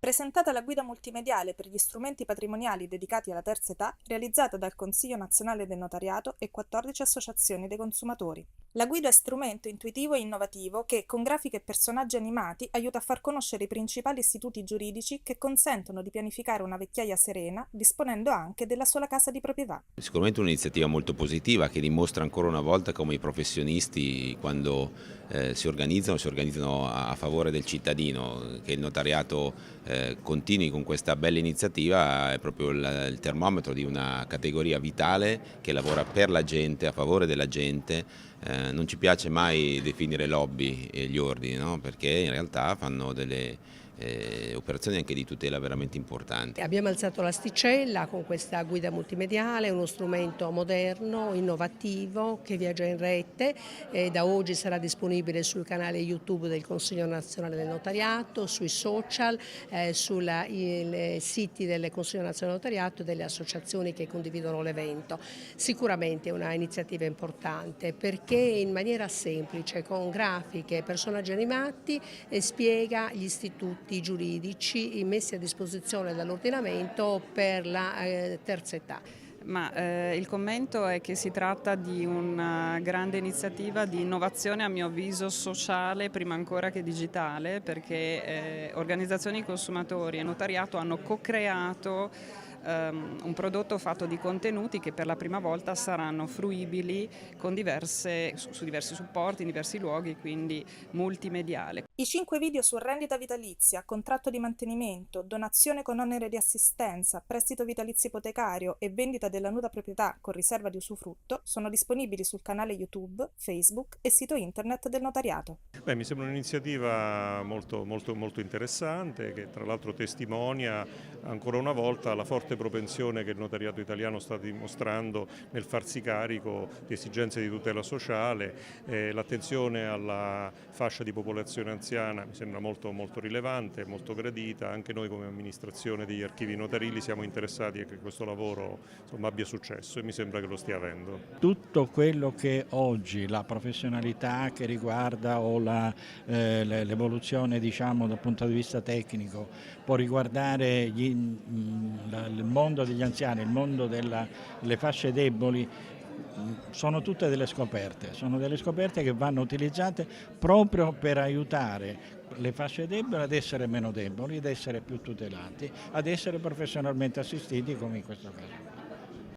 Presentata la guida multimediale per gli strumenti patrimoniali dedicati alla terza età, realizzata dal Consiglio Nazionale del Notariato e 14 associazioni dei consumatori. La guida è strumento intuitivo e innovativo che, con grafiche e personaggi animati, aiuta a far conoscere i principali istituti giuridici che consentono di pianificare una vecchiaia serena, disponendo anche della sola casa di proprietà. Sicuramente un'iniziativa molto positiva che dimostra ancora una volta come i professionisti quando si organizzano a favore del cittadino. Che il notariato continui con questa bella iniziativa è proprio il termometro di una categoria vitale che lavora per la gente, a favore della gente. Non ci piace mai definire lobby gli ordini, no? Perché in realtà fanno delle operazioni anche di tutela veramente importanti. Abbiamo alzato l'asticella con questa guida multimediale, uno strumento moderno, innovativo che viaggia in rete, da oggi sarà disponibile sul canale YouTube del Consiglio Nazionale del Notariato, sui social, sui siti del Consiglio Nazionale del Notariato e delle associazioni che condividono l'evento. Sicuramente è una iniziativa importante perché in maniera semplice, con grafiche e personaggi animati, spiega gli istituti giuridici messi a disposizione dall'ordinamento per la terza età. Il commento è che si tratta di una grande iniziativa di innovazione, a mio avviso, sociale prima ancora che digitale, perché organizzazioni di consumatori e notariato hanno co-creato un prodotto fatto di contenuti che per la prima volta saranno fruibili con su diversi supporti, in diversi luoghi, quindi multimediale. I 5 video su rendita vitalizia, contratto di mantenimento, donazione con onere di assistenza, prestito vitalizio ipotecario e vendita della nuda proprietà con riserva di usufrutto sono disponibili sul canale YouTube, Facebook e sito internet del notariato. Mi sembra un'iniziativa molto interessante che tra l'altro testimonia ancora una volta la forte propensione che il notariato italiano sta dimostrando nel farsi carico di esigenze di tutela sociale. L'attenzione alla fascia di popolazione anziana mi sembra molto rilevante, molto gradita. Anche noi come amministrazione degli archivi notarili siamo interessati a che questo lavoro abbia successo e mi sembra che lo stia avendo. Tutto quello che oggi la professionalità che riguarda o l'evoluzione dal punto di vista tecnico può riguardare il mondo degli anziani, il mondo delle fasce deboli, sono tutte delle scoperte che vanno utilizzate proprio per aiutare le fasce deboli ad essere meno deboli, ad essere più tutelati, ad essere professionalmente assistiti come in questo caso.